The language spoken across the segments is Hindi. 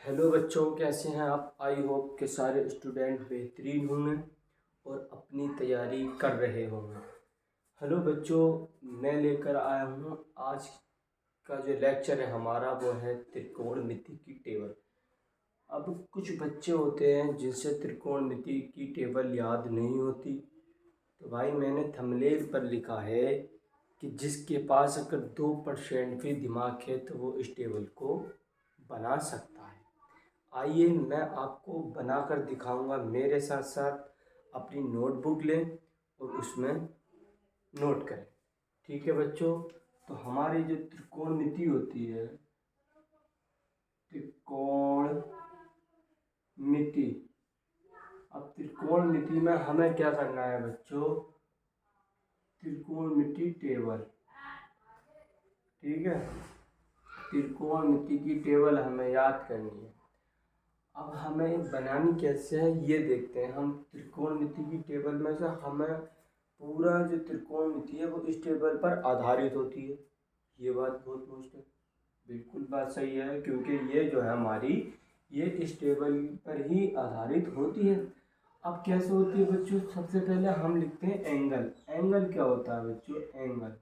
हेलो बच्चों, कैसे हैं आप। आई होप के सारे स्टूडेंट बेहतरीन होंगे और अपनी तैयारी कर रहे होंगे। हेलो बच्चों, मैं लेकर आया हूँ आज का जो लेक्चर है हमारा, वो है त्रिकोणमिति की टेबल। अब कुछ बच्चे होते हैं जिनसे त्रिकोणमिति की टेबल याद नहीं होती, तो भाई मैंने थंबनेल पर लिखा है कि जिसके पास अगर 2% भी दिमाग है तो वो इस टेबल को बना सकता है। आइए मैं आपको बनाकर दिखाऊंगा, मेरे साथ साथ अपनी नोटबुक लें और उसमें नोट करें। ठीक है बच्चों, तो हमारी जो त्रिकोणमिति होती है, त्रिकोणमिति, अब त्रिकोणमिति में हमें क्या करना है बच्चों, त्रिकोणमिति टेबल। ठीक है, त्रिकोणमिति की टेबल हमें याद करनी है। अब हमें बनानी कैसे है ये देखते हैं। हम त्रिकोणमिति की टेबल में से हमें पूरा जो त्रिकोणमिति है वो इस टेबल पर आधारित होती है। ये बात बहुत मस्त है, बिल्कुल बात सही है, क्योंकि ये जो है हमारी, ये इस टेबल पर ही आधारित होती है। अब कैसे होती है बच्चों, सबसे पहले हम लिखते हैं एंगल। एंगल क्या होता है बच्चों, एंगल।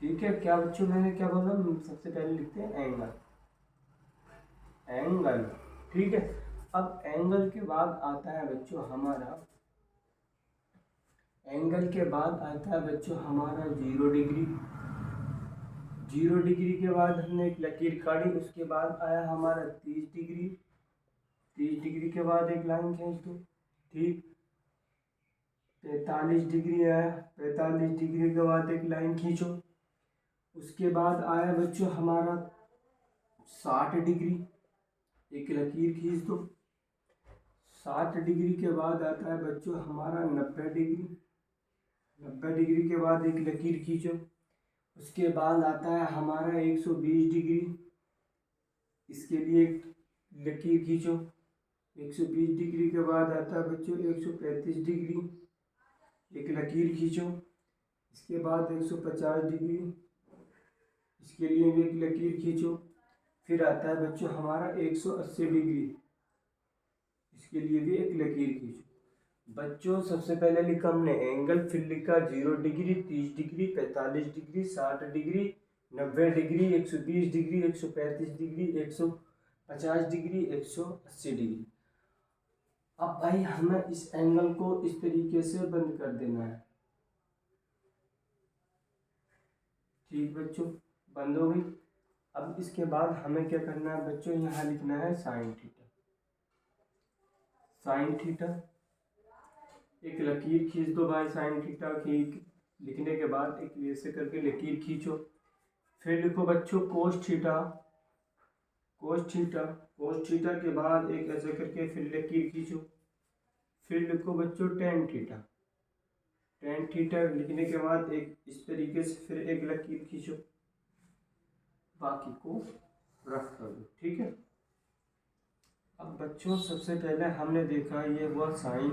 ठीक है, क्या बच्चों मैंने क्या बोला, सबसे पहले लिखते हैं एंगल। एंगल, ठीक है। अब एंगल के बाद आता है बच्चों हमारा, एंगल के बाद आता है बच्चों हमारा 0 डिग्री। 0 डिग्री के बाद हमने एक लकीर काटी, उसके बाद आया हमारा 30 डिग्री। 30 डिग्री के बाद एक लाइन खींच दो, ठीक। 45 डिग्री आया, 45 डिग्री के बाद एक लाइन खींचो। उसके बाद आया बच्चों हमारा 60 डिग्री, एक लकीर खींच दो। 60 डिग्री के बाद आता है बच्चों हमारा 90 डिग्री। 90 डिग्री के बाद एक लकीर खींचो। उसके बाद आता है हमारा 120 डिग्री, इसके लिए एक लकीर खींचो। 120 डिग्री के बाद आता है बच्चों 135 डिग्री, एक लकीर खींचो। इसके बाद 150 डिग्री, इसके लिए भी एक लकीर खींचो। फिर आता है बच्चों हमारा 180 डिग्री, इसके लिए भी एक लकीर खींचो। बच्चों सबसे पहले लिखा हमने एंगल, फिर लिखा 0 degree, 30 degree, 45 degree, 60 degree, 90 degree, 120 degree, 135 degree, 150 degree, 180 degree. अब भाई हमें इस एंगल को इस तरीके से बंद कर देना है। ठीक बच्चों, बंद हो गई। अब इसके बाद हमें क्या करना है बच्चों, यहाँ लिखना है साइन थीटा। साइन थीटा, एक लकीर खींच दो भाई, साइन थीटा की लिखने के बाद एक ऐसे करके लकीर खींचो। फिर लिखो बच्चों cos theta. Cos theta, cos theta के बाद एक ऐसे करके फिर लकीर खींचो। फिर लिखो बच्चों टेन थीटा। टेन थीटा लिखने के बाद एक इस तरीके से फिर एक लकीर खींचो, बाकी को रख कर दो। ठीक है। अब बच्चों सबसे पहले हमने देखा ये हुआ साइन।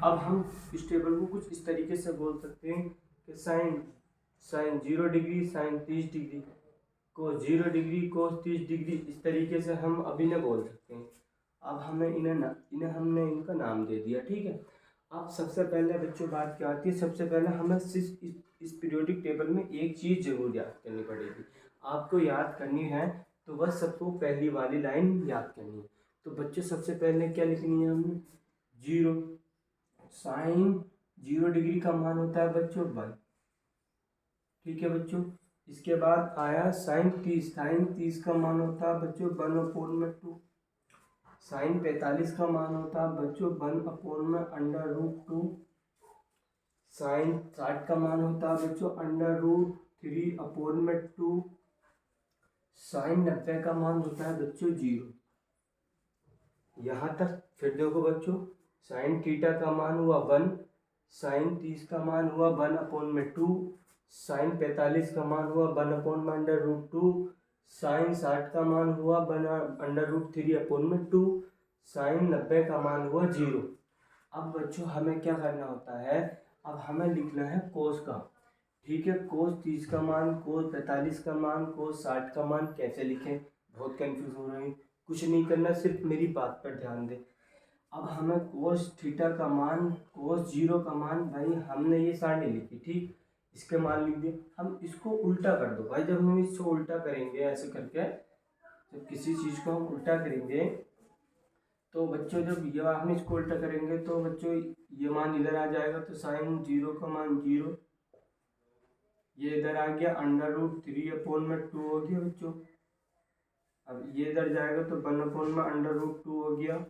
अब हम इस टेबल को कुछ इस तरीके से बोल सकते हैं कि sine, sine 0 degree, sine 30 degree, cos 0 degree, cos 30 degree, इस तरीके से हम अभी न बोल सकते हैं। अब हमें इन्हें हमने इनका नाम दे दिया। ठीक है। अब सबसे पहले बच्चों बात क्या आती है, सबसे पहले हमें इस पीरियोडिक टेबल में एक चीज़ जरूर याद करनी पड़ेगी। आपको याद करनी है तो बस सबको पहली वाली लाइन याद करनी है। तो बच्चों सबसे पहले क्या लिखनी है हमने, 0। साइन 0 डिग्री का मान होता है बच्चों 1। ठीक है बच्चों। इसके बाद आया साइन 30। साइन 30 का मान होता है बच्चों 1/2। साइन 45 का मान होता है बच्चों 1/√2। साइन 60 का मान होता है बच्चों √3/2। साइन 90 का मान होता है बच्चों 0। यहाँ तक। फिर देखो बच्चों, साइन थीटा का मान हुआ 1, साइन 30 का मान हुआ 1/2, साइन 45 का मान हुआ 1/√2, साइन 60 का मान हुआ 1/√3/2, साइन 90 का मान हुआ 0। अब बच्चों हमें क्या करना होता है, अब हमें लिखना है कोस का। ठीक है, कोस 30 का मान, कोस 45 का मान, कोस 60 का मान कैसे लिखें, बहुत कंफ्यूज हो रहे हैं। कुछ नहीं करना, सिर्फ मेरी बात पर ध्यान दे। अब हमें कोस थीटा का मान, कोस जीरो का मान, भाई हमने ये सारणी लिखी, ठीक, इसके मान लिख दिए। हम इसको उल्टा कर दो भाई, जब हम इसको उल्टा करेंगे ऐसे करके, जब किसी चीज़ को हम उल्टा करेंगे तो बच्चों जब ये हम इसको उल्टा करेंगे तो बच्चों ये मान इधर आ जाएगा, तो साइन जीरो का मान जीरो, ये इधर आ गया, √3/2 हो गया बच्चों। अब ये इधर जाएगा तो 1/√2 हो गया,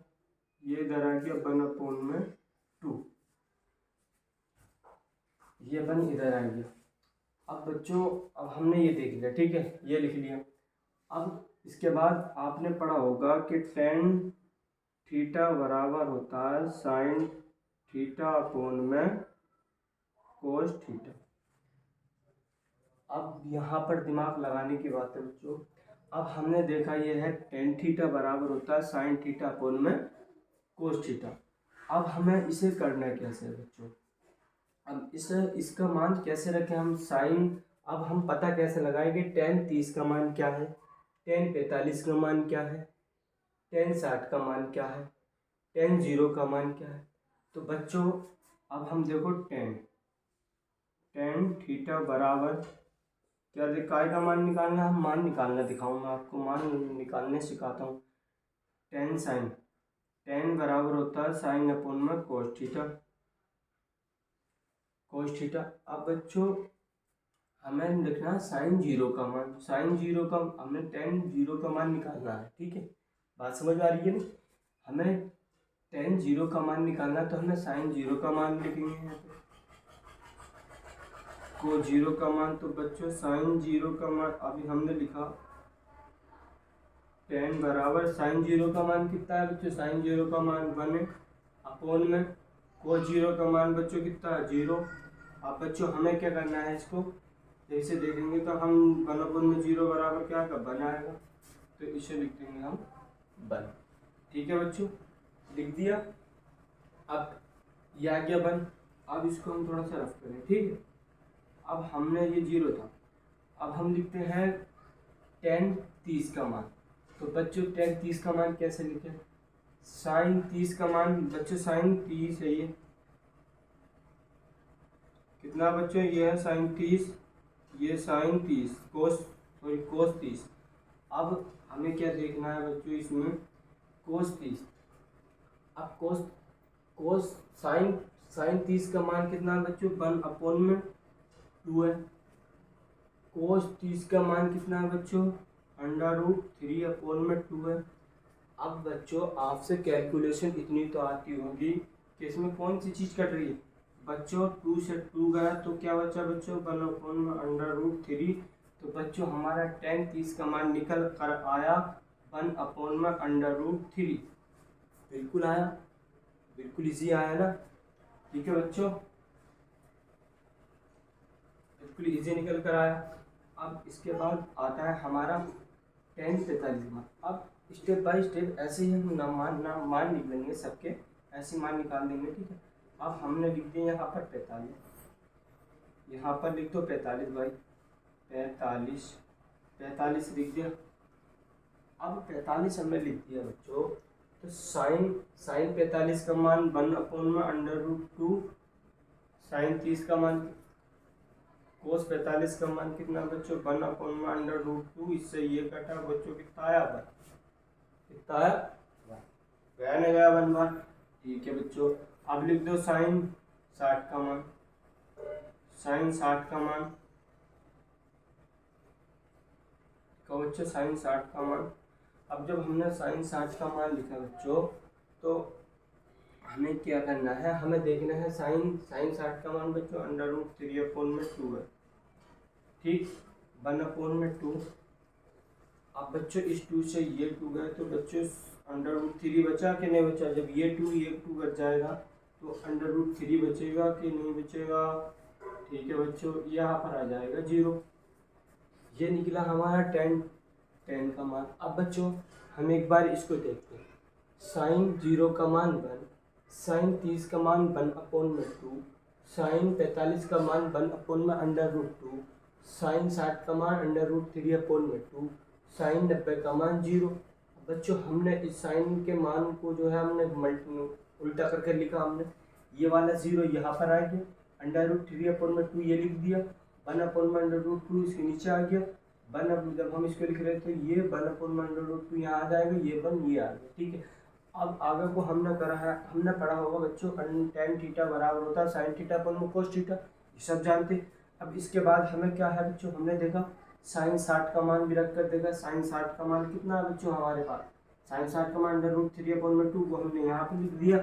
ये इधर आ गया 1/2, ये बन इधर आ गया। अब बच्चों अब हमने ये देख लिया, ठीक है, ये लिख लिया। अब इसके बाद आपने पढ़ा होगा कि टेन थीटा बराबर होता है साइन थीटा अपोन में कोस थीटा। अब यहाँ पर दिमाग लगाने की बात है बच्चों। अब हमने देखा ये है टेन थीटा बराबर होता है साइन थीटा अपोन में कोस थीटा। अब हमें इसे करना कैसे है बच्चों, अब इसका मान कैसे रखें हम साइन, अब हम पता कैसे लगाएंगे, टेन 30 का मान क्या है, टेन 45 का मान क्या है, टेन 60 का मान क्या है, टेन 0 का मान क्या है। तो बच्चों अब हम देखो टेन थीटा बराबर क्या काय का मान निकालना, हम मान निकालना दिखाऊंगा आपको, मान निकालने सिखाता हूँ। टेन साइन, टेन बराबर होता है साइन अपोन में कोस थीटा, कोस थीटा। अब बच्चों हमें लिखना है साइन जीरो का मान, साइन जीरो का हमें टेन जीरो का मान निकालना है, ठीक है, बात समझ आ रही है ना। हमें टेन जीरो का मान निकालना, तो हमें साइन जीरो का मान लिखेंगे यहाँ पे, को जीरो का मान। तो बच्चों साइन जीरो का मान अभी हमने लिखा टेन बराबर साइन जीरो का मान कितना है बच्चों, साइन जीरो का मान 1/, में को जीरो का मान बच्चों कितना है 0। अब बच्चों हमें क्या करना है, इसको जैसे देखेंगे तो हम 1/0 बराबर क्या का बन आएगा, तो इसे लिख देंगे हम बन, ठीक है बच्चों, लिख दिया। अब ये आ गया बन, अब इसको हम थोड़ा सा रफ करें, ठीक है। अब हमने ये 0 था, अब हम लिखते हैं टेन 30 का मान। तो बच्चों टेन 30 का मान कैसे लिखें, साइन 30 का मान बच्चों साइन 30 है, ये कितना बच्चों, ये है साइन 30, ये साइन 30 कोस 30। अब हमें क्या देखना है बच्चों इसमें, कोस 30। अब कोस साइन 30 का मान कितना है बच्चों, 1/2 है। कोस 30 का मान कितना है बच्चों, √3/2 है। अब बच्चों आपसे कैलकुलेशन इतनी तो आती होगी कि इसमें कौन सी चीज़ कट रही है बच्चों, 2 से 2 गया तो क्या बचा बच्चों, 1/√3। तो बच्चों हमारा टेन 30 का मान निकल कर आया 1/√3, बिल्कुल आया, बिल्कुल इजी आया ना, ठीक है बच्चों, बिल्कुल इजी निकल कर आया। अब इसके बाद आता है हमारा टेन 45 मान। अब स्टेप बाय स्टेप ऐसे ही हम मान लिख लेंगे सबके, ऐसे मान निकाल देंगे, ठीक है। अब हमने लिख दिया यहाँ पर 45, यहाँ पर लिख दो 45 भाई, 45 लिख दिया। अब 45 हमने लिख दिया बच्चों, तो साइन 45 का मान 1/√2, साइन 30 का मान, कोस 45 का मान कितना बच्चों, 1/√2। इससे ये कटा बच्चों कितना आया, कितना आया, वैन गया 1 बार, ठीक है बच्चों। अब लिख दो साइन 60 का मान, साइन 60 का मान का बच्चों, साइन 60 का मान। अब जब हमने साइन 60 का मान लिखा बच्चों, तो हमें क्या करना है, हमें देखना है साइन 60 का मान बच्चों √3/2 है, ठीक, 1/2। अब बच्चों इस 2 से ये 2 गए तो बच्चों √3 बचा कि नहीं बचा, जब ये 2 बच जाएगा तो √3 बचेगा कि नहीं बचेगा, ठीक है बच्चों, यहाँ पर आ जाएगा 0। ये निकला हमारा टेन का मान। अब बच्चों हम एक बार इसको देखते हैं, साइन 0 का मान 1, साइन 30 का मान 1/2, साइन 45 का मान 1/√2, साइन 60 का मान √3/2, साइन 90 का मान 0। बच्चों हमने इस साइन के मान को जो है हमने उल्टा करके लिखा हमने, ये वाला 0 यहाँ पर आ गया, √3/2 ये लिख दिया, 1/√2 इसके नीचे आ गया, जब हम इसको लिख रहे थे ये 1/√2 यहाँ आ जाएगा, ये 1 ये आ गया। ठीक है, अब आगे को हमने करा है, हमने पढ़ा होगा बच्चों tan थीटा बराबर होता है sin थीटा अपन में cos थीटा, ये सब जानते। अब इसके बाद हमें क्या है बच्चों, हमने देखा sin 60 का मान भी रख कर देखा, sin 60 का मान कितना है बच्चों हमारे पास, sin 60 का मान √3/2 को हमने यहाँ पे लिख दिया।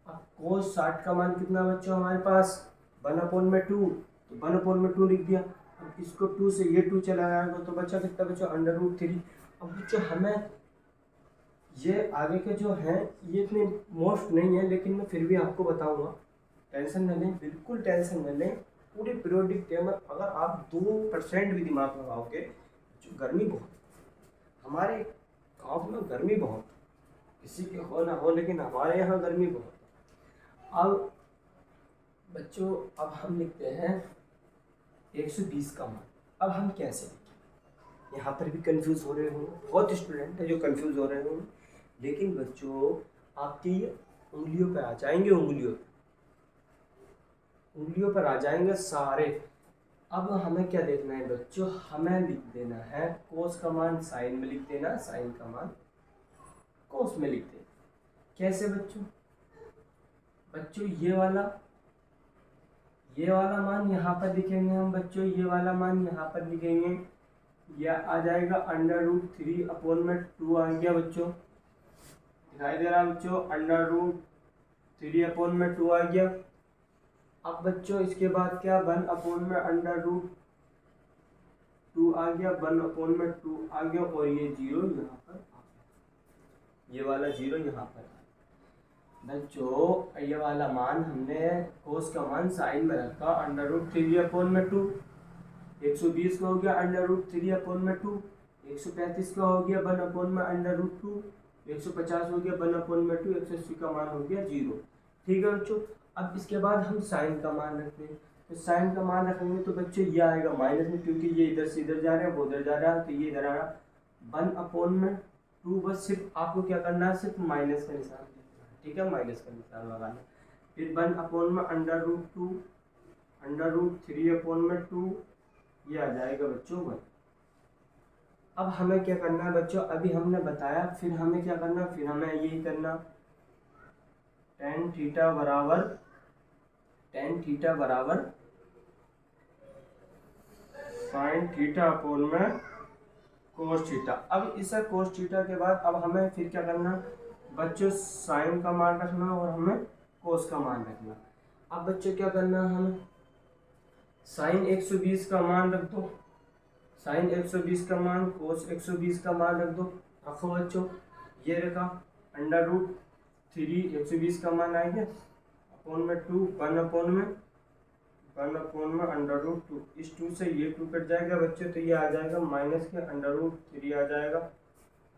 अब cos 60 का मान कितना बच्चों हमारे पास 1/2, तो 1/2 लिख दिया। अब इसको 2 से ये 2 चला जाएगा तो बच्चा कितना बच्चों √3। अब बच्चों हमें ये आगे के जो हैं ये इतने मोस्ट नहीं है, लेकिन मैं फिर भी आपको बताऊंगा, टेंशन न लें, बिल्कुल टेंशन न लें। पूरी पीरियोडिक टेबल अगर आप 2% भी दिमाग लगाओगे, जो गर्मी बहुत हमारे गाँव में, गर्मी बहुत, किसी के हो ना हो लेकिन हमारे यहाँ गर्मी बहुत। अब बच्चों अब हम लिखते हैं 120 का मान। अब हम कैसे लिखें, यहाँ पर भी कंफ्यूज हो रहे होंगे, बहुत स्टूडेंट है जो कंफ्यूज हो रहे होंगे, लेकिन बच्चों आपकी उंगलियों पर आ जाएंगे, उंगलियों पर आ जाएंगे सारे। अब हमें क्या देखना है बच्चों, हमें लिख देना है कोस का मान साइन में लिख देना, साइन का मान कोस में लिख देना। कैसे बच्चों, बच्चों ये वाला मान यहाँ पर लिखेंगे हम बच्चों, ये वाला मान यहाँ पर लिखेंगे, यह आ जाएगा √3/2 आ गया बच्चों, दिखाई दे रहा बच्चों, √3/2 आ गया। अब बच्चों इसके बाद क्या 1/√2 आ गया, 1/2 आ गया, और ये 0 यहाँ पर आ गया, ये वाला 0 यहाँ पर बच्चों। ये वाला मान हमने कोस का मान साइन में रखा, √3/2, 120 का हो गया √3/2, 135 का हो गया 1/√2, 150 हो गया 1/2, 180 का मान हो गया 0। ठीक है बच्चों, अब इसके बाद हम साइन का मान रखते हैं, तो साइन का मान रखेंगे तो बच्चों ये आएगा माइनस में, क्योंकि ये इधर से इधर जा रहा है, वो उधर जा रहा है, तो ये इधर आ रहा 1/2। बस सिर्फ आपको क्या करना है, सिर्फ माइनस का निशान देना है। ठीक है, माइनस का निशान लगाना, फिर 1/√2, √3/2 ये आ जाएगा बच्चों 1। अब हमें क्या करना है बच्चों, अभी हमने बताया, फिर हमें क्या करना, फिर हमें यही करना, tan थीटा बराबर sin थीटा अपोन में cos थीटा। अब इस cos थीटा के बाद अब हमें फिर क्या करना बच्चों, sin का मान रखना और हमें cos का मान रखना। अब बच्चों क्या करना, हमें sin 120 का मान रख दो, sin 120 का मान, cos 120 का मान रख दो, रखो बच्चों, ये रखा, √3 120 का मान आएगा अपोन में 2, 1/में √2, इस 2 से ये 2 कट जाएगा बच्चों, तो ये आ जाएगा माइनस के √3 आ जाएगा,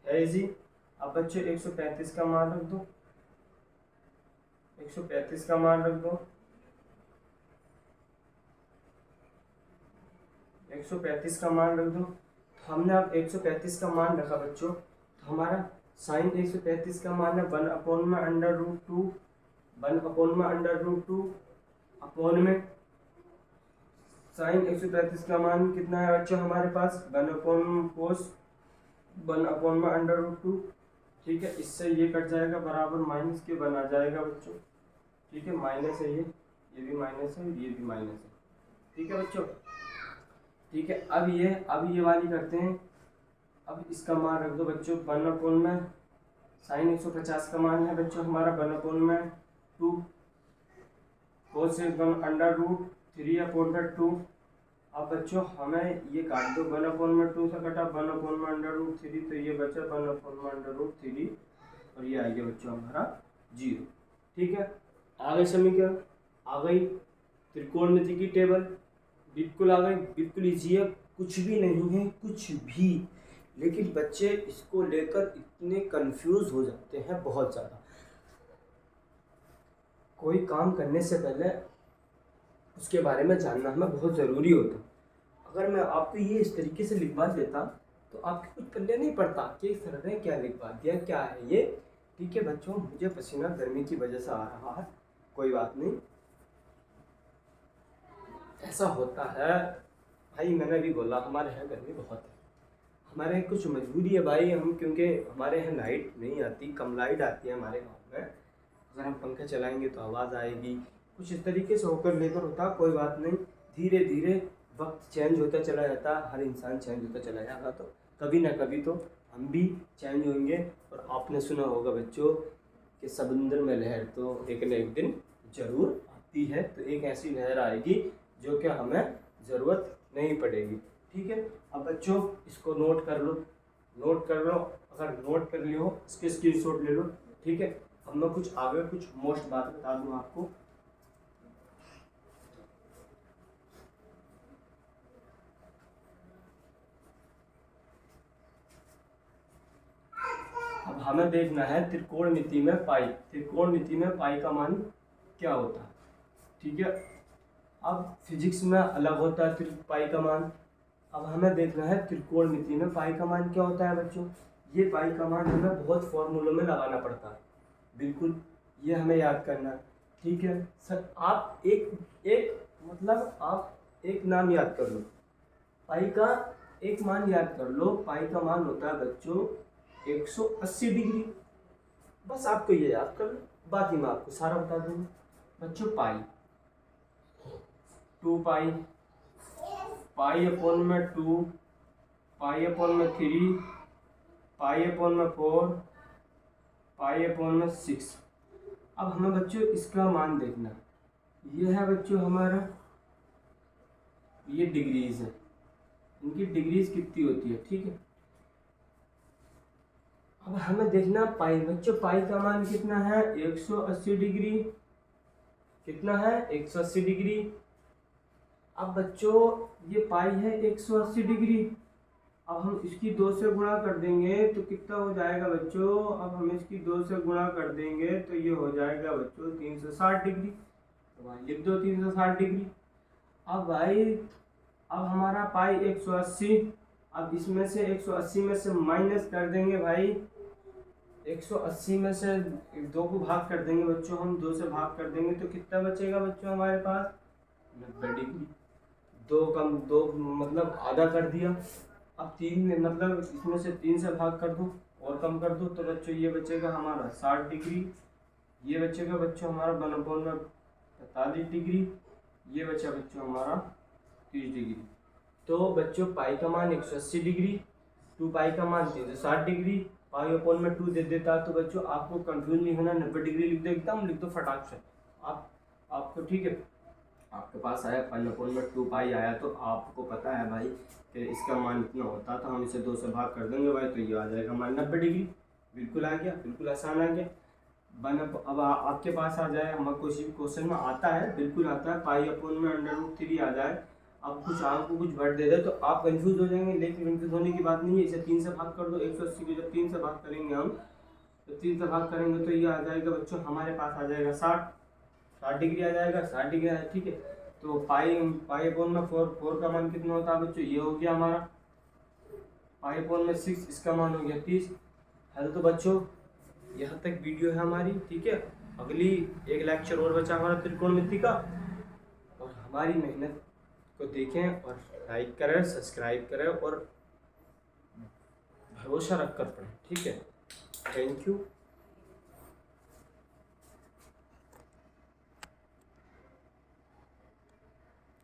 है इजी। अब बच्चों 135 का मान रख दो, 135 का मान रख दो, 135 का मान रख दो। तो हमने अब 135 का मान रखा बच्चों, तो हमारा साइन 135 का मान है 1/√2, 1/√2 अपोन में साइन 135 का मान कितना है बच्चों हमारे पास 1/cos 1/√2। ठीक है, इससे ये कट जाएगा बराबर माइनस के 1 आ जाएगा बच्चों। ठीक है, माइनस है, ये भी माइनस है, ये भी माइनस है। ठीक है बच्चों, ठीक है। अब ये वाली करते हैं, अब इसका मान रख दो बच्चों 1/, में साइन 150 का मान है बच्चों हमारा 1/2, cos 1/√3/2। अब बच्चों हमें ये काट दो, 1/2 से कटा 1/√3, तो ये बचा 1/√3 और ये आ गया बच्चों हमारा 0। ठीक है, आ गई समीकरण, आ गई त्रिकोणमिति की टेबल, बिल्कुल आ गई, बिल्कुल ईजी है, कुछ भी नहीं है, कुछ भी। लेकिन बच्चे इसको लेकर इतने कंफ्यूज हो जाते हैं बहुत ज़्यादा। कोई काम करने से पहले उसके बारे में जानना हमें बहुत ज़रूरी होता। अगर मैं आपको ये इस तरीके से लिखवा देता तो आपके कुछ पल्ले नहीं पड़ता कि सर ने क्या लिखवा दिया, क्या है ये। ठीक है बच्चों, मुझे पसीना गर्मी की वजह से आ रहा है, कोई बात नहीं, ऐसा होता है भाई। मैंने भी बोला हमारे यहाँ गर्मी बहुत है, हमारे यहाँ कुछ मजबूरी है भाई हम, क्योंकि हमारे यहाँ लाइट नहीं आती, कम लाइट आती है हमारे गाँव में। अगर हम पंखा चलाएंगे तो आवाज़ आएगी, कुछ इस तरीके से होकर लेकर होता। कोई बात नहीं, धीरे धीरे वक्त चेंज होता चला जाता, हर इंसान चेंज होता चला जाएगा, तो कभी ना कभी तो हम भी चेंज होंगे। और आपने सुना होगा बच्चों कि समुद्र में लहर तो एक न एक दिन ज़रूर आती है, तो एक ऐसी लहर आएगी जो कि हमें ज़रूरत नहीं पड़ेगी। ठीक है, अब बच्चों इसको नोट कर लो, नोट कर लो। अगर नोट कर लियो इसके स्क्रीनशॉट ले लो। ठीक है, अब मैं कुछ आगे कुछ मोस्ट बात बता दूं आपको। अब हमें देखना है त्रिकोणमिति में पाई, त्रिकोणमिति में पाई का मान क्या होता है। ठीक है, अब फिजिक्स में अलग होता है पाई का मान, अब हमें देखना है त्रिकोणमिति में पाई का मान क्या होता है बच्चों। ये पाई का मान हमें बहुत फॉर्मूलों में लगाना पड़ता है, बिल्कुल ये हमें याद करना है। ठीक है सर, आप एक मतलब आप एक नाम याद कर लो, पाई का एक मान याद कर लो। पाई का मान होता है बच्चों 180 डिग्री, बस आपको ये याद कर लो, बाकी मैं आपको सारा बता दूंगा। बच्चों पाई 2 पाई, पाई अपॉन में 2, पाई अपॉन में 3, पाई अपॉन में 4, पाई अपॉन में 6। अब हमें बच्चों इसका मान देखना, ये है बच्चों हमारा, ये डिग्रीज है, इनकी डिग्रीज कितनी होती है। ठीक है, अब हमें देखना पाई, बच्चों पाई का मान कितना है 180 डिग्री, कितना है 180 डिग्री। अब बच्चों ये पाई है 180 डिग्री, अब हम इसकी 2 से गुणा कर देंगे तो कितना हो जाएगा बच्चों। अब हम इसकी 2 से गुणा कर देंगे तो ये हो जाएगा बच्चों 360 डिग्री, तो भाई लिख दो 360 डिग्री। अब भाई अब हमारा पाई 180, अब इसमें से 180 में से माइनस कर देंगे भाई, 180 में से 2 को भाग कर देंगे बच्चों, हम 2 से भाग कर देंगे तो कितना बचेगा बच्चों हमारे पास 90 डिग्री। 2 कम 2 मतलब आधा कर दिया, अब 3 मतलब इसमें से 3 से भाग कर दो और कम कर दो, तो बच्चों ये बचेगा हमारा 60 डिग्री, ये बचेगा बच्चों हमारा 1/45 डिग्री, ये बचा बच्चों हमारा 30 डिग्री। तो बच्चों पाई का मान 180 डिग्री, 2 पाई का मान 360 डिग्री, पाई अपॉन में 2 दे देता, तो बच्चों आपको कंफ्यूज नहीं होना, 90 डिग्री लिख दो, एकदम लिख दो फटाक से आपको। ठीक है, आपके पास आया पाई अपॉन में 2 पाई आया, तो आपको पता है भाई कि इसका मान इतना होता, तो हम इसे 2 से भाग कर देंगे भाई, तो ये आ जाएगा मान 90 डिग्री। बिल्कुल आ गया, बिल्कुल आसान आ गया। अब आपके पास आ जाए, हमारे क्वेश्चन में आता है, बिल्कुल आता है, पाई अपॉन में √3 आ जाए, अब कुछ आपको कुछ वर्ड दे दे तो आप कंफ्यूज हो जाएंगे, लेकिन कंफ्यूज होने की बात नहीं है। इसे 3 से भाग कर दो, 180 को जब 3 से भाग करेंगे हम, तो 3 से भाग करेंगे तो ये आ जाएगा बच्चों हमारे पास आ जाएगा 60 डिग्री आ जाएगा, 60 डिग्री है। ठीक है, तो पाई अपॉन में 4 का मान कितना होता है बच्चों, ये हो गया हमारा, पाई अपॉन में 6 इसका मान हो गया 30 है। तो बच्चों यहाँ तक वीडियो है हमारी। ठीक है, अगली एक लेक्चर और बचा हमारा त्रिकोणमिति का, और हमारी मेहनत को देखें और लाइक करें, सब्सक्राइब करें और भरोसा रख कर पढ़ें। ठीक है, थैंक यू।